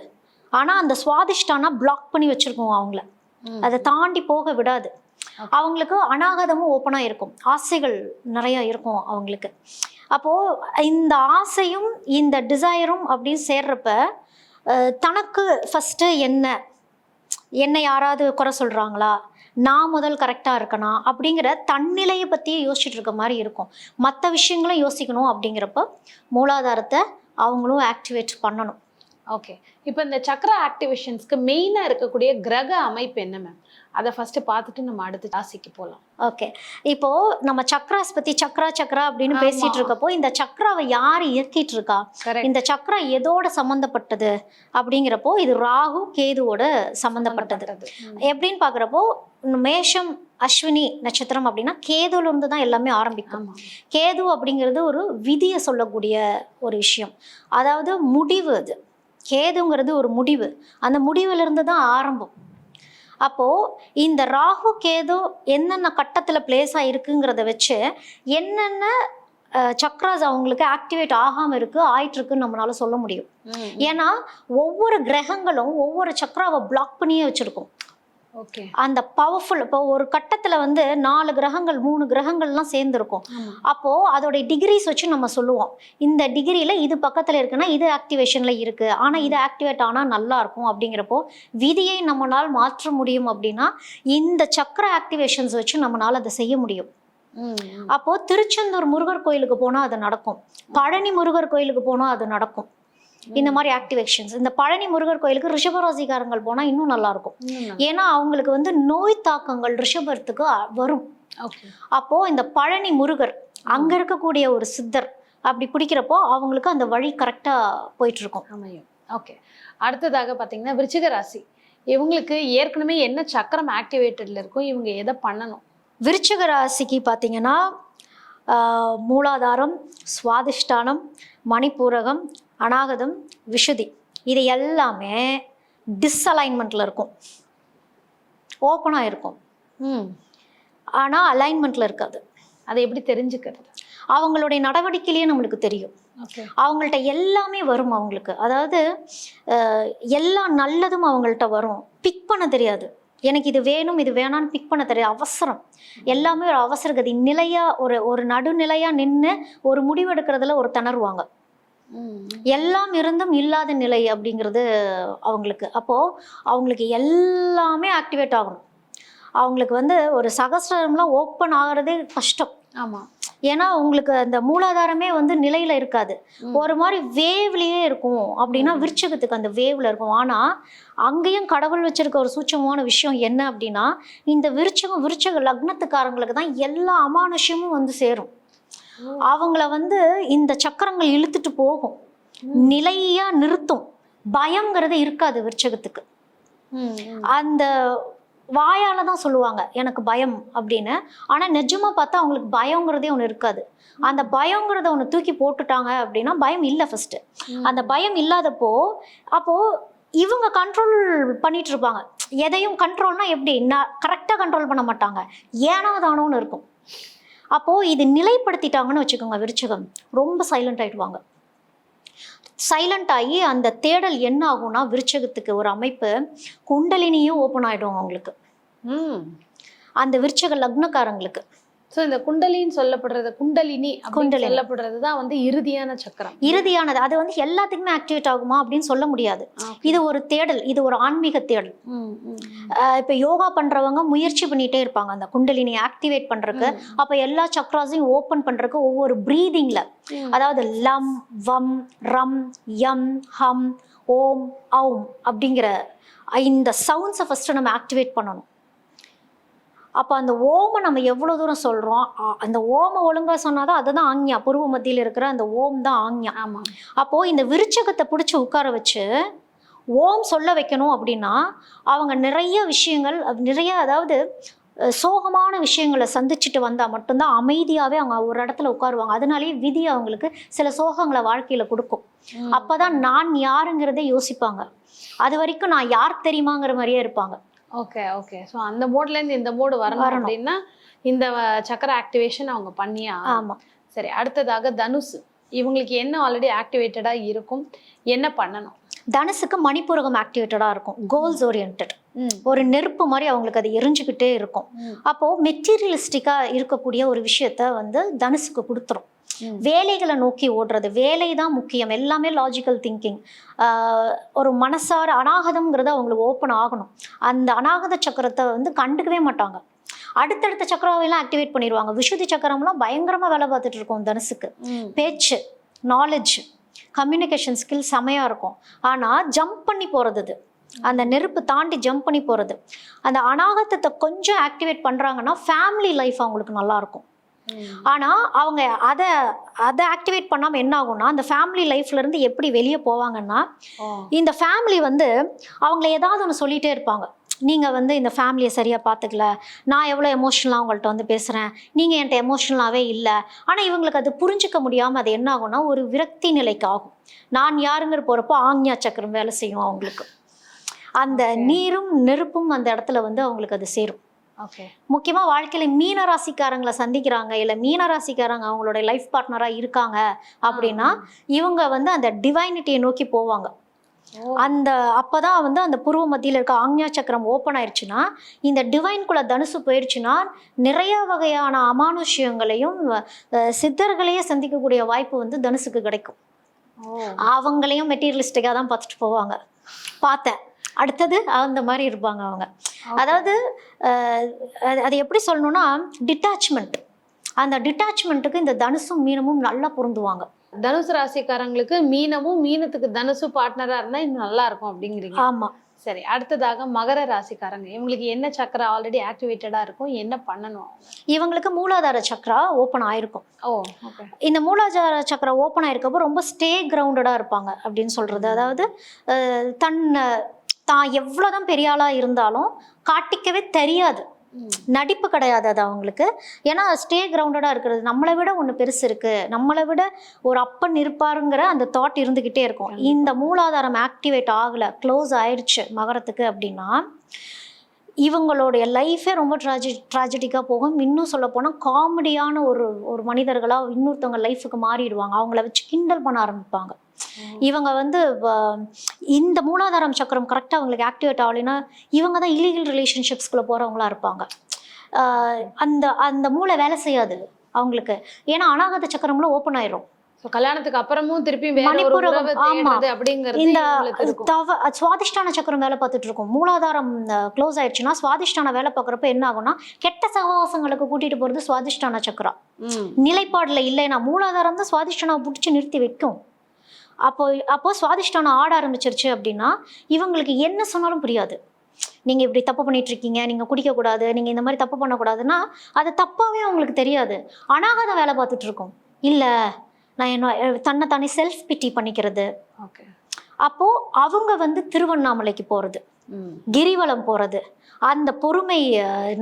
ஆனால் அந்த சுவாதிஷ்டானா பிளாக் பண்ணி வச்சுருக்கோம் அவங்கள, அதை தாண்டி போக விடாது. அவங்களுக்கு அநாகதமும் ஓப்பனாக இருக்கும், ஆசைகள் நிறையா இருக்கும் அவங்களுக்கு. அப்போது இந்த ஆசையும் இந்த டிசையரும் அப்படின்னு சேர்றப்ப தனக்கு ஃபஸ்ட்டு என்னை யாராவது குறை சொல்கிறாங்களா, நான் முதல் கரெக்டாக இருக்கனா அப்படிங்கிற தன்னிலையை பற்றியே யோசிச்சுட்டு இருக்க மாதிரி இருக்கும். மற்ற விஷயங்களும் யோசிக்கணும். அப்படிங்கிறப்ப மூலாதாரத்தை அவங்களும் ஆக்டிவேட் பண்ணணும். ஓகே. இப்போ இந்த சக்கர ஆக்டிவேஷன்ஸ்க்கு மெயினாக இருக்கக்கூடிய கிரக அமைப்பு என்ன மேம்? அதை ஃபர்ஸ்ட் பார்த்துட்டு நம்ம அடுத்து ராசிக்கு போகலாம். ஓகே. இப்போ நம்ம சக்ராஸ் பற்றி சக்ரா அப்படின்னு பேசிட்டு இருக்கப்போ இந்த சக்ராவை யார் இயக்கிட்டு இருக்கா, இந்த சக்ரா எதோட சம்மந்தப்பட்டது அப்படிங்கிறப்போ இது ராகு கேதுவோட சம்மந்தப்பட்டது. எப்படின்னு பார்க்குறப்போ மேஷம் அஸ்வினி நட்சத்திரம் அப்படின்னா கேதுல இருந்து தான் எல்லாமே ஆரம்பிக்கும். கேது அப்படிங்கிறது ஒரு விதியை சொல்லக்கூடிய ஒரு விஷயம், அதாவது முடிவு. அது கேதுங்கிறது ஒரு முடிவு, அந்த முடிவுலேருந்து தான் ஆரம்பம். அப்போது இந்த ராகு கேது என்னென்ன கட்டத்தில் பிளேஸ் ஆகிருக்குங்கிறத வச்சு என்னென்ன சக்ராஸ் அவங்களுக்கு ஆக்டிவேட் ஆகாமல் ஆயிட்டுருக்குன்னு நம்மளால சொல்ல முடியும். ஏன்னா ஒவ்வொரு கிரகங்களும் ஒவ்வொரு சக்ராவை பிளாக் பண்ணியே வச்சுருக்கும். ஓகே. அந்த பவர்ஃபுல், இப்போ ஒரு கட்டத்தில் வந்து 4 கிரகங்கள் 3 கிரகங்கள்லாம் சேர்ந்துருக்கும். அப்போது அதோடைய டிகிரிஸ் வச்சு நம்ம சொல்லுவோம், இந்த டிகிரியில் இது பக்கத்தில் இருக்குன்னா இது ஆக்டிவேஷனில் இருக்குது, ஆனால் இது ஆக்டிவேட் ஆனால் நல்லா இருக்கும். அப்படிங்கிறப்போ விதியை நம்மளால் மாற்ற முடியும். அப்படின்னா இந்த சக்கர ஆக்டிவேஷன்ஸ் வச்சு நம்மளால் அதை செய்ய முடியும். அப்போது திருச்செந்தூர் முருகர் கோயிலுக்கு போனால் அது நடக்கும், பழனி முருகர் கோயிலுக்கு போனால் அது நடக்கும். இந்த மாதிரி ஆக்டிவேஷன்ஸ் இந்த பழனி முருகர் கோயிலுக்கு ரிஷபராசிக்காரங்கள் போனால் இன்னும் நல்லா இருக்கும். ஏன்னா அவங்களுக்கு வந்து நோய் தாக்கங்கள் ரிஷபத்துக்கு வரும். அப்போது இந்த பழனி முருகர் அங்கே இருக்கக்கூடிய ஒரு சித்தர் அப்படி பிடிக்கிறப்போ அவங்களுக்கு அந்த வழி கரெக்டாக போயிட்டு இருக்கும். ஓகே. அடுத்ததாக பார்த்தீங்கன்னா விருச்சிக ராசி, இவங்களுக்கு ஏற்கனவே என்ன சக்கரம் ஆக்டிவேட்டட்ல இருக்கும், இவங்க எதை பண்ணணும்? விருச்சிக ராசிக்கு பார்த்தீங்கன்னா மூலாதாரம், சுவாதிஷ்டானம், மணிப்பூரகம், அநாகதம், விஷுதி, இது எல்லாமே டிஸ்அலைன்மெண்ட்டில் இருக்கும், ஓப்பனாக இருக்கும். ஆனால் அலைன்மெண்ட்டில் இருக்காது. அதை எப்படி தெரிஞ்சுக்கிறது? அவங்களுடைய நடவடிக்கையிலேயே நம்மளுக்கு தெரியும். அவங்கள்ட்ட எல்லாமே வரும் அவங்களுக்கு. அதாவது எல்லா நல்லதும் அவங்கள்ட்ட வரும். பிக் பண்ண தெரியாது. எனக்கு இது வேணும் இது வேணான்னு பிக் பண்ண தெரியாது. அவசரம், எல்லாமே ஒரு அவசரகதி. நிலையாக ஒரு நடுநிலையாக நின்று ஒரு முடிவு எடுக்கிறதுல ஒரு திணறுவாங்க. எல்லாம் இருந்தும் இல்லாத நிலை அப்படிங்கிறது அவங்களுக்கு. அப்போது அவங்களுக்கு எல்லாமே ஆக்டிவேட் ஆகணும். அவங்களுக்கு வந்து ஒரு சகஸ்ரம்லாம் ஓப்பன் ஆகிறதே கஷ்டம். ஆமாம். ஏன்னா உங்களுக்கு அந்த மூலாதாரமே வந்து நிலையில் இருக்காது, ஒரு மாதிரி வேவ்லேயே இருக்கும். அப்படின்னா விருச்சகத்துக்கு அந்த வேவ்ல இருக்கும். ஆனால் அங்கேயும் கடவுள் வச்சிருக்க ஒரு சூட்சமான விஷயம் என்ன அப்படின்னா, இந்த விருச்சக லக்னத்துக்காரங்களுக்கு தான் எல்லா அமானுஷ்யமும் வந்து சேரும். அவங்கள வந்து இந்த சக்கரங்கள் இழுத்துட்டு போகும், நிலையா நிறுத்தும். பயங்கிறது இருக்காது விருச்சகத்துக்கு. அந்த வாயால தான் சொல்லுவாங்க எனக்கு பயம் அப்படின்னு. ஆனால் நிஜமா பார்த்தா அவங்களுக்கு பயங்கிறதே ஒன்று இருக்காது. அந்த பயங்கிறத ஒன்று தூக்கி போட்டுட்டாங்க அப்படின்னா பயம் இல்லை ஃபர்ஸ்ட். அந்த பயம் இல்லாதப்போ அப்போ இவங்க கண்ட்ரோல் பண்ணிட்டு இருப்பாங்க. எதையும் கண்ட்ரோல்னா எப்படி, நான் கரெக்டாக கண்ட்ரோல் பண்ண மாட்டாங்க, ஏனோ தானோன்னு இருக்கும். அப்போது இது நிலைப்படுத்திட்டாங்கன்னு வச்சுக்கோங்க, விருச்சகம் ரொம்ப சைலண்ட் ஆகிடுவாங்க. சைலண்ட் ஆகி அந்த தேடல் என்ன ஆகும்னா, விருச்சகத்துக்கு ஒரு அமைப்பு குண்டலினியும் ஓப்பன் ஆகிடும் அவங்களுக்கு, அந்த விருச்சக லக்னக்காரங்களுக்கு. ஸோ இந்த குண்டலின்னு சொல்லப்படுறது, குண்டலினி சொல்லப்படுறது தான் வந்து இறுதியான சக்கரம். இறுதியானது. அது வந்து எல்லாத்துக்குமே ஆக்டிவேட் ஆகுமா அப்படின்னு சொல்ல முடியாது. இது ஒரு தேடல், இது ஒரு ஆன்மீக தேடல். இப்போ யோகா பண்றவங்க முயற்சி பண்ணிட்டே இருப்பாங்க அந்த குண்டலினி ஆக்டிவேட் பண்றதுக்கு. அப்போ எல்லா சக்ராஸையும் ஓப்பன் பண்றதுக்கு ஒவ்வொரு பிரீதிங்ல, அதாவது லம், வம், ரம், யம், ஹம், ஓம், ஔம் அப்படிங்கிற இந்த சவுண்ட்ஸை ஃபர்ஸ்ட் நம்ம ஆக்டிவேட் பண்ணணும். அப்போ அந்த ஓமை நம்ம எவ்வளோ தூரம் சொல்கிறோம், அந்த ஓமை ஒழுங்காக சொன்னாதான் அதுதான் ஆக்ஞா. பூர்வ மத்தியில் இருக்கிற அந்த ஓம் தான் ஆக்ஞா. ஆமாம். அப்போது இந்த விருச்சகத்தை பிடிச்சி உட்கார வச்சு ஓம் சொல்ல வைக்கணும் அப்படின்னா அவங்க நிறைய விஷயங்கள், அதாவது சோகமான விஷயங்களை சந்திச்சுட்டு வந்தால் மட்டும்தான் அமைதியாகவே அவங்க ஒரு இடத்துல உட்காருவாங்க. அதனாலேயே விதி அவங்களுக்கு சில சோகங்களை வாழ்க்கையில் கொடுக்கும். அப்போ தான் நான் யாருங்கிறதே யோசிப்பாங்க. அது வரைக்கும் நான் யார் தெரியுமாங்கிற மாதிரியே இருப்பாங்க. Okay okay. ஸோ அந்த மோட்லேருந்து இந்த மோடு வரணும் அப்படின்னா இந்த சக்கர ஆக்டிவேஷன் அவங்க பண்ணியா? ஆமாம். சரி, அடுத்ததாக தனுசு. இவங்களுக்கு என்ன ஆல்ரெடி ஆக்டிவேட்டடாக இருக்கும், என்ன பண்ணணும்? தனுசுக்கு மணிப்பூரகம் ஆக்டிவேட்டடாக இருக்கும், கோல்ஸ் ஓரியன்ட். ஒரு நெருப்பு மாதிரி அவங்களுக்கு அது எரிஞ்சுக்கிட்டே இருக்கும். அப்போது மெட்டீரியலிஸ்டிக்காக இருக்கக்கூடிய ஒரு விஷயத்த வந்து தனுசுக்கு கொடுத்துரும். வேலைகளை நோக்கி ஓடுறது, வேலை தான் முக்கியம், எல்லாமே லாஜிக்கல் திங்கிங். ஒரு மனசார அநாகதம்ங்கிறது அவங்களுக்கு ஓப்பன் ஆகணும். அந்த அநாகத சக்கரத்தை வந்து கண்டுக்கவே மாட்டாங்க. அடுத்தடுத்த சக்கராவையெல்லாம் ஆக்டிவேட் பண்ணிடுவாங்க. விஷுதி சக்கரம்லாம் பயங்கரமாக வேலை பார்த்துட்டு இருக்கோம் தனுசுக்கு. பேச்சு, நாலேஜ், கம்யூனிகேஷன் ஸ்கில் செமையாக இருக்கும். ஆனால் ஜம்ப் பண்ணி போகிறது, அது அந்த நெருப்பு தாண்டி ஜம்ப் பண்ணி போகிறது. அந்த அநாகதத்தை கொஞ்சம் ஆக்டிவேட் பண்ணுறாங்கன்னா ஃபேமிலி லைஃப் அவங்களுக்கு நல்லாயிருக்கும். ஆனால் அவங்க அதை ஆக்டிவேட் பண்ணாமல் என்ன ஆகும்னா, அந்த ஃபேமிலி லைஃப்லேருந்து எப்படி வெளியே போவாங்கன்னா, இந்த ஃபேமிலி வந்து அவங்கள ஏதாவது ஒன்று சொல்லிகிட்டே இருப்பாங்க. நீங்கள் வந்து இந்த ஃபேமிலியை சரியாக பார்த்துக்கல, நான் எவ்வளோ எமோஷ்னலாக உங்கள்கிட்ட வந்து பேசுகிறேன், நீங்கள் என்கிட்ட எமோஷ்னலாகவே இல்லை. ஆனால் இவங்களுக்கு அது புரிஞ்சிக்க முடியாமல் அது என்ன ஆகும்னா ஒரு விரக்தி நிலைக்கு ஆகும். நான் யாருங்கிற போகிறப்போ ஆக்ஞா சக்கரம் வேலை செய்யும் அவங்களுக்கு. அந்த நீரும் நெருப்பும் அந்த இடத்துல வந்து அவங்களுக்கு அது சேரும். ஓகே. முக்கியமாக வாழ்க்கையில் மீன ராசிக்காரங்களை சந்திக்கிறாங்க, இல்லை மீன ராசிக்காரங்க அவங்களோட லைஃப் பார்ட்னராக இருக்காங்க அப்படின்னா இவங்க வந்து அந்த டிவைனிட்டியை நோக்கி போவாங்க. அந்த அப்போதான் வந்து அந்த பூர்வ மத்தியில் இருக்க ஆக்ஞா சக்கரம் ஓப்பன் ஆயிடுச்சுன்னா, இந்த டிவைன்குள்ள தனுசு போயிடுச்சுன்னா நிறைய வகையான அமானுஷ்யங்களையும் சித்தர்களையே சந்திக்கக்கூடிய வாய்ப்பு வந்து தனுசுக்கு கிடைக்கும். அவங்களையும் மெட்டீரியலிஸ்டிக்காக தான் பார்த்துட்டு போவாங்க. பார்த்தேன் அடுத்தது அந்த மாதிரி இருப்பாங்க அவங்க. அதாவது அது எப்படி சொல்லணும்னா டிட்டாச்மெண்ட். அந்த டிட்டாச்மெண்ட்டுக்கு இந்த தனுசும் மீனமும் நல்லா பொருந்துவாங்க. தனுசு ராசிக்காரங்களுக்கு மீனமும், மீனத்துக்கு தனுசு பார்ட்னராக இருந்தால் இன்னும் நல்லா இருக்கும் அப்படிங்கிறீங்க. ஆமாம். சரி, அடுத்ததாக மகர ராசிக்காரங்க. இவங்களுக்கு என்ன சக்கரா ஆல்ரெடி ஆக்டிவேட்டடாக இருக்கும், என்ன பண்ணணும்? இவங்களுக்கு மூலாதார சக்கரா ஓப்பன் ஆயிருக்கும். ஓகே. இந்த மூலாதார சக்கரா ஓப்பன் ஆயிருக்கப்போ ரொம்ப ஸ்டே கிரவுண்டடாக இருப்பாங்க அப்படின்னு சொல்கிறது. அதாவது தான் எவ்வளோதான் பெரிய ஆளாக இருந்தாலும் காட்டிக்கவே தெரியாது. நடிப்பு கிடையாது அது அவங்களுக்கு. ஏன்னா ஸ்டே கிரவுண்டடாக இருக்கிறது, நம்மளை விட ஒன்று பெருசு இருக்குது, நம்மளை விட ஒரு அப்பன் இருப்பாருங்கிற அந்த தாட் இருந்துக்கிட்டே இருக்கும். இந்த மூலாதாரம் ஆக்டிவேட் ஆகலை, க்ளோஸ் ஆயிடுச்சு மகரத்துக்கு அப்படின்னா இவங்களுடைய லைஃபே ரொம்ப ட்ராஜடிக்காக போகும். இன்னும் சொல்ல போனால் காமெடியான ஒரு மனிதர்களாக இன்னொருத்தவங்க லைஃபுக்கு மாறிடுவாங்க. அவங்கள வச்சு கிண்டல் பண்ண ஆரம்பிப்பாங்க. இவங்க வந்து இந்த மூலாதாரம் சக்கரம் கரெக்டாக அவங்களுக்கு ஆக்டிவேட் ஆகலைன்னா இவங்க தான் இல்லீகல் ரிலேஷன்ஷிப்ஸ்குள்ளே போகிறவங்களா இருப்பாங்க. அந்த அந்த மூளை வேலை செய்யாது அவங்களுக்கு. ஏன்னா அநாகத சக்கரம்ல ஓப்பன் ஆயிரும். கல்யாணத்துக்கு அப்புறமும் திருப்பி இந்த சுவாதிஷ்டான சக்கரம் வேலை பார்த்துட்டு இருக்கும். மூலாதாரம் க்ளோஸ் ஆயிடுச்சுன்னா சுவாதிஷ்டான வேலை பார்க்குறப்ப என்ன ஆகும்னா கெட்ட சகவாசங்களுக்கு கூட்டிட்டு போறது சுவாதிஷ்டான சக்கரம். நிலைப்பாடுல இல்லைன்னா மூலாதாரம் தான் சுவாதிஷ்டான பிடிச்சி நிறுத்தி வைக்கும். அப்போ சுவாதிஷ்டான ஆட ஆரம்பிச்சிருச்சு அப்படின்னா இவங்களுக்கு என்ன சொன்னாலும் புரியாது. நீங்கள் இப்படி தப்பு பண்ணிட்டு இருக்கீங்க, நீங்கள் குடிக்கக்கூடாது, நீங்கள் இந்த மாதிரி தப்பு பண்ணக்கூடாதுன்னா அது தப்பாகவே அவங்களுக்கு தெரியாது. அநாகத வேலை பார்த்துட்டு இருக்கோம். இல்லை நான் என்ன தன்னைத்தானே செல்ஃப் பிட்டி பண்ணிக்கிறது. அப்போது அவங்க வந்து திருவண்ணாமலைக்கு போகிறது, கிரிவலம் போகிறது, அந்த பொறுமை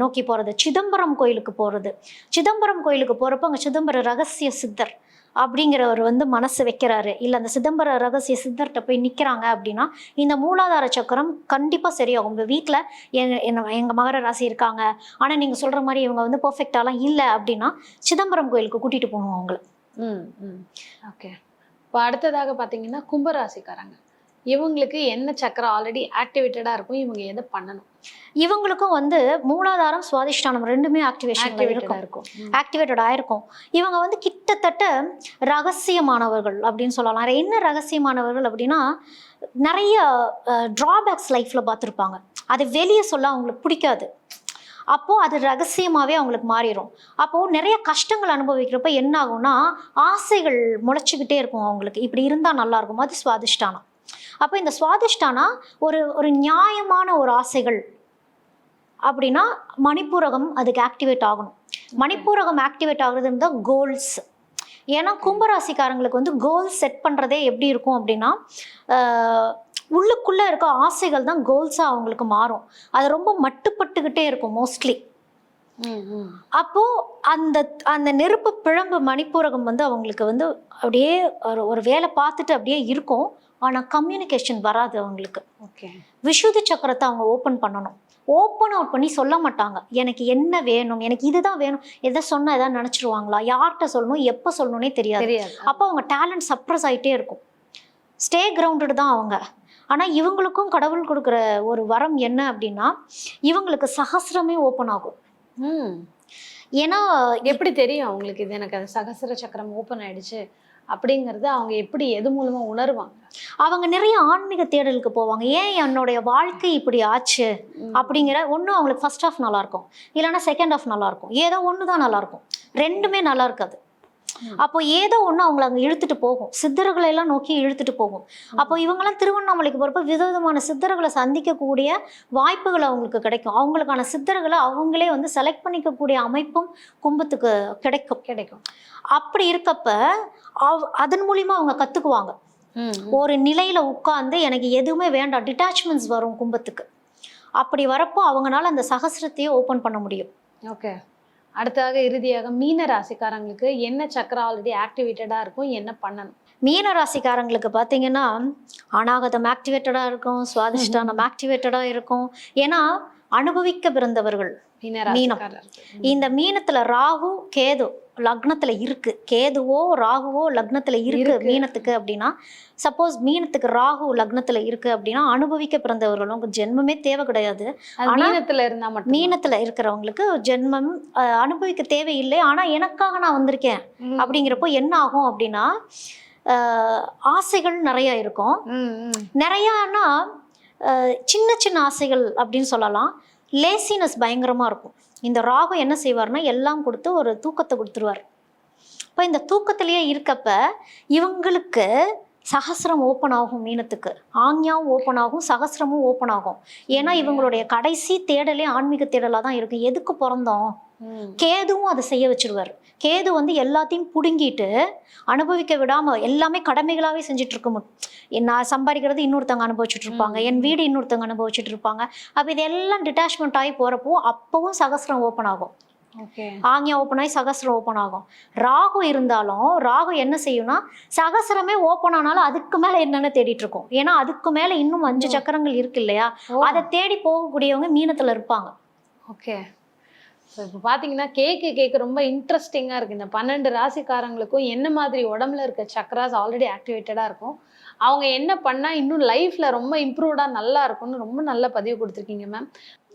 நோக்கி போகிறது, சிதம்பரம் கோயிலுக்கு போகிறது. சிதம்பரம் கோயிலுக்கு போகிறப்ப அங்கே சிதம்பர ரகசிய சித்தர் அப்படிங்கிறவர் வந்து மனசு வைக்கிறாரு, இல்லை அந்த சிதம்பர ரகசிய சித்தர்கிட்ட போய் நிற்கிறாங்க அப்படின்னா இந்த மூலாதார சக்கரம் கண்டிப்பாக சரியாகும். உங்கள் வீட்டில் எங்கள் மகர ராசி இருக்காங்க, ஆனால் நீங்கள் சொல்கிற மாதிரி இவங்க வந்து பர்ஃபெக்டாலாம் இல்லை அப்படின்னா சிதம்பரம் கோயிலுக்கு கூட்டிகிட்டு போகணும் அவங்கள. ஓகே. இப்போ அடுத்ததாக பார்த்தீங்கன்னா கும்பராசிக்காரங்க, இவங்களுக்கு என்ன சக்கரம் ஆல்ரெடி ஆக்டிவேட்டடாக இருக்கும், இவங்க எதை பண்ணணும்? இவங்களுக்கும் வந்து மூலாதாரம் சுவாதிஷ்டானம் ரெண்டுமே ஆக்டிவேட்டட் ஆயிருக்கும். இவங்க வந்து கிட்டத்தட்ட ரகசியமானவர்கள் அப்படின்னு சொல்லலாம். என்ன ரகசியமானவர்கள் அப்படின்னா நிறைய ட்ராபேக்ஸ் லைஃப்பில் பார்த்துருப்பாங்க, அது வெளியே சொல்ல அவங்களுக்கு பிடிக்காது. அப்போது அது ரகசியமாகவே அவங்களுக்கு மாறிடும். அப்போது நிறைய கஷ்டங்கள் அனுபவிக்கிறப்ப என்ன ஆகும்னா ஆசைகள் முளைச்சிக்கிட்டே இருக்கும் அவங்களுக்கு, இப்படி இருந்தால் நல்லாயிருக்கும். அது சுவாதிஷ்டானம். அப்போ இந்த சுவாதிஷ்டானா ஒரு நியாயமான ஒரு ஆசைகள் அப்படின்னா மணிப்பூரகம் அதுக்கு ஆக்டிவேட் ஆகணும். மணிப்பூரகம் ஆக்டிவேட் ஆகுறதுன்னு தான் கோல்ஸ். ஏன்னா கும்பராசிக்காரங்களுக்கு வந்து கோல்ஸ் செட் பண்ணுறதே எப்படி இருக்கும் அப்படின்னா உள்ளுக்குள்ளே இருக்க ஆசைகள் தான் கோல்ஸாக அவங்களுக்கு மாறும். அது ரொம்ப மட்டுப்பட்டுக்கிட்டே இருக்கும் மோஸ்ட்லி. அப்போது அந்த நெருப்பு பிழம்பு மணிப்பூரகம் வந்து அவங்களுக்கு வந்து அப்படியே ஒரு வேலை பார்த்துட்டு அப்படியே இருக்கும், ஆனால் கம்யூனிகேஷன் வராது அவங்களுக்கு. ஓகே. விஷுதி சக்கரத்தை அவங்க ஓப்பன் பண்ணணும். ஓப்பன் அவுட் பண்ணி சொல்ல மாட்டாங்க, எனக்கு என்ன வேணும், எனக்கு இதுதான் வேணும். எதை சொன்னால் எதாவது நினச்சிருவாங்களா, யார்கிட்ட சொல்லணும், எப்போ சொல்லணும்னே தெரியாது. அப்போ அவங்க டேலண்ட் சப்ரஸ் ஆகிட்டே இருக்கும். ஸ்டே கிரவுண்டட் தான் அவங்க. ஆனால் இவங்களுக்கும் கடவுள் கொடுக்குற ஒரு வரம் என்ன அப்படின்னா இவங்களுக்கு சகசிரமே ஓப்பன் ஆகும். ஏன்னா எப்படி தெரியும் அவங்களுக்கு இது எனக்கு அது சகசிர சக்கரம் ஓப்பன் ஆயிடுச்சு அப்படிங்கிறது அவங்க எப்படி எது மூலமா உணர்வாங்க? அவங்க நிறைய ஆன்மீக தேடலுக்கு போவாங்க. ஏன் என்னுடைய வாழ்க்கை இப்படி ஆச்சு அப்படிங்கிற ஒன்று அவங்களுக்கு ஃபர்ஸ்ட் ஹாஃப் நல்லா இருக்கும், இல்லைன்னா செகண்ட் ஹாஃப் நல்லா இருக்கும். ஏதோ ஒன்று தான் நல்லா இருக்கும், ரெண்டுமே நல்லா இருக்காது. அப்போ ஏதோ ஒன்று அவங்களை அங்கே இழுத்துட்டு போகும், சித்தர்களை எல்லாம் நோக்கி இழுத்துட்டு போகும். அப்போ இவங்கெல்லாம் திருவண்ணாமலைக்கு போகிறப்ப விதவிதமான சித்தர்களை சந்திக்கக்கூடிய வாய்ப்புகள் அவங்களுக்கு கிடைக்கும். அவங்களுக்கான சித்தர்களை அவங்களே வந்து செலக்ட் பண்ணிக்கக்கூடிய அமைப்பும் கும்பத்துக்கு கிடைக்கும். அப்படி இருக்கப்ப அதன் மூலியமா அவங்க கற்றுக்குவாங்க. ஒரு நிலையில உட்கார்ந்து எனக்கு எதுவுமே வேண்டாம், டிட்டாச்மெண்ட்ஸ் வரும் கும்பத்துக்கு. அப்படி வரப்போ அவங்களால அந்த சகசிரத்தையே ஓப்பன் பண்ண முடியும். ஓகே. அடுத்ததாக இறுதியாக மீன ராசிக்காரங்களுக்கு என்ன சக்கரம் ஆல்ரெடி ஆக்டிவேட்டடாக இருக்கும், என்ன பண்ணணும்? மீன ராசிக்காரங்களுக்கு பார்த்தீங்கன்னா அநாகதம் ஆக்டிவேட்டடாக இருக்கும், சுவாதிஷ்டானம் ஆக்டிவேட்டடாக இருக்கும். ஏன்னா அனுபவிக்க பிறந்தவர்கள் மீனம். இந்த மீனத்துல ராகு கேது லக்னத்துல இருக்கு, கேதுவோ ராகுவோ லக்னத்துல இருக்கு மீனத்துக்கு அப்படின்னா, சப்போஸ் மீனத்துக்கு ராகு லக்னத்துல இருக்கு அப்படின்னா அனுபவிக்க பிறந்தவர்கள், உங்க ஜென்மமே தேவை கிடையாது. மீனத்துல இருக்கிறவங்களுக்கு ஜென்மம் அனுபவிக்க தேவையில்லை. ஆனா எனக்காக நான் வந்திருக்கேன் அப்படிங்கிறப்போ என்ன ஆகும் அப்படின்னா ஆசைகள் நிறைய இருக்கும். நிறையானா சின்ன சின்ன ஆசைகள் அப்படின்னு சொல்லலாம். லேசினஸ் பயங்கரமாக இருக்கும். இந்த ராகு என்ன செய்வார்னா எல்லாம் கொடுத்து ஒரு தூக்கத்தை கொடுத்துருவார். இப்போ இந்த தூக்கத்திலேயே இருக்கப்ப இவங்களுக்கு சகஸ்ரம் ஓப்பன் ஆகும் மீனத்துக்கு, ஆஞ்ஞாவும் ஓப்பன் ஆகும், சகஸ்ரமும் ஓப்பன் ஆகும். ஏன்னா இவங்களுடைய கடைசி தேடலே ஆன்மீக தேடலாக தான் இருக்கும். எதுக்கு பிறந்தோம்? கேதுவும் அதை செய்ய வச்சிருவார். கேது வந்து எல்லாத்தையும் புடுங்கிட்டு அனுபவிக்க விடாம எல்லாமே கடமைகளாகவே செஞ்சுட்டு இருக்க நான் சம்பாதிக்கிறது இன்னொருத்தவங்க அனுபவிச்சுட்டு இருப்பாங்க, என் வீடு இன்னொருத்தவங்க அனுபவிச்சுட்டு இருப்பாங்க. அப்போ இதெல்லாம் டிட்டாச்மெண்ட் ஆகி போறப்போ அப்பவும் சகஸ்ரம் ஓப்பன் ஆகும். ஆஞ்ஞா ஓப்பன் ஆகி சகஸ்ரம் ஓப்பன் ஆகும். ராகு இருந்தாலும் ராகு என்ன செய்யும்னா சகஸ்ரமே ஓப்பன் ஆனாலும் அதுக்கு மேல என்னன்னு தேடிட்டு இருக்கும். ஏன்னா அதுக்கு மேல இன்னும் 5 சக்கரங்கள் இருக்கு இல்லையா, அதை தேடி போகக்கூடியவங்க மீனத்துல இருப்பாங்க. ஓகே. ஸோ இப்போ பார்த்தீங்கன்னா கேட்க ரொம்ப இன்ட்ரெஸ்டிங்காக இருக்குது. இந்த 12 ராசிக்காரங்களுக்கும் என்ன மாதிரி உடம்புல இருக்க சக்ராஸ் ஆல்ரெடி ஆக்டிவேட்டடாக இருக்கும், அவங்க என்ன பண்ணால் இன்னும் லைஃப்பில் ரொம்ப இம்ப்ரூவ்டாக நல்லா இருக்கும்னு ரொம்ப நல்ல பதிவு கொடுத்துருக்கீங்க மேம்.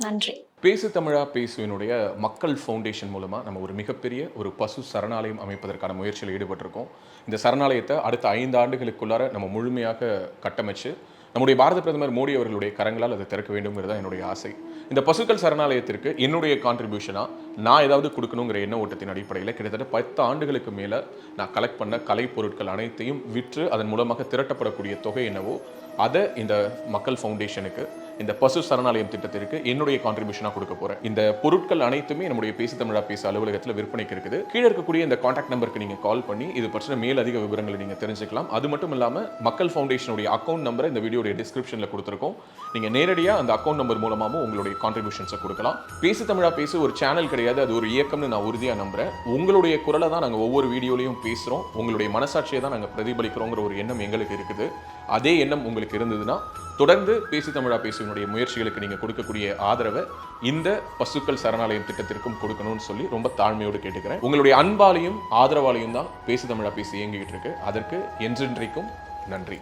நன்றி. பேசு தமிழா பேசுவினுடைய மக்கள் ஃபவுண்டேஷன் மூலமாக நம்ம ஒரு மிகப்பெரிய ஒரு பசு சரணாலயம் அமைப்பதற்கான முயற்சியில் ஈடுபட்டிருக்கோம். இந்த சரணாலயத்தை அடுத்த 5 ஆண்டுகளுக்குள்ளார நம்ம முழுமையாக கட்டமைச்சு நம்முடைய பாரத பிரதமர் மோடி அவர்களுடைய கரங்களால் அதை திறக்க வேண்டும்ங்கிறது தான் என்னுடைய ஆசை. இந்த பசுக்கள் சரணாலயத்திற்கு என்னுடைய கான்ட்ரிபியூஷனாக நான் ஏதாவது கொடுக்கணுங்கிற எண்ண ஓட்டத்தின் அடிப்படையில் கிட்டத்தட்ட 10 ஆண்டுகளுக்கு மேலே நான் கலெக்ட் பண்ண கலை பொருட்கள் அனைத்தையும் விற்று அதன் மூலமாக திரட்டப்படக்கூடிய தொகை என்னவோ அதை இந்த மக்கள் ஃபவுண்டேஷனுக்கு, இந்த பசு சரணாலயம் திட்டத்திற்கு என்னுடைய கான்ட்ரிபியூஷனாக கொடுக்க போகிறேன். இந்த பொருட்கள் அனைத்துமே நம்முடைய பேசு தமிழா பேச அலுவலகத்தில் விற்பனைக்கு இருக்குது. கீழே இருக்கக்கூடிய இந்த கான்டாக்ட் நம்பருக்கு நீங்கள் கால் பண்ணி இது பற்றின மேலதிக விவரங்களை நீங்கள் தெரிஞ்சுக்கலாம். அது மட்டும் இல்லாமல் மக்கள் ஃபவுண்டேஷனுடைய அக்கௌண்ட் நம்பரை இந்த வீடியோடைய டிஸ்கிரிப்ஷனில் கொடுத்துருக்கோம். நீங்கள் நேரடியாக அந்த அக்கௌண்ட் நம்பர் மூலமாகவும் உங்களுடைய கான்ட்ரிபியூஷன்ஸை கொடுக்கலாம். பேசு தமிழா பேசு ஒரு சேனல் கிடையாது, அது ஒரு இயக்கம்னு நான் உறுதியாக நம்புகிறேன். உங்களுடைய குரலை தான் நாங்கள் ஒவ்வொரு வீடியோலையும் பேசுகிறோம், உங்களுடைய மனசாட்சியை தான் நாங்கள் பிரதிபலிக்கிறோங்கிற ஒரு எண்ணம் எங்களுக்கு இருக்குது. அதே எண்ணம் உங்களுக்கு இருந்ததுன்னா தொடர்ந்து பேசு தமிழா பேசுவனுடைய முயற்சிகளுக்கு நீங்கள் கொடுக்கக்கூடிய ஆதரவை இந்த பசுக்கள் சரணாலயம் திட்டத்திற்கும் கொடுக்கணும்னு சொல்லி ரொம்ப தாழ்மையோடு கேட்டுக்கிறேன். உங்களுடைய அன்பாலையும் ஆதரவாலையும் தான் பேசு தமிழா பேசி இயங்கிக்கிட்டு இருக்கு. அதற்கு என்றென்றைக்கும் நன்றி.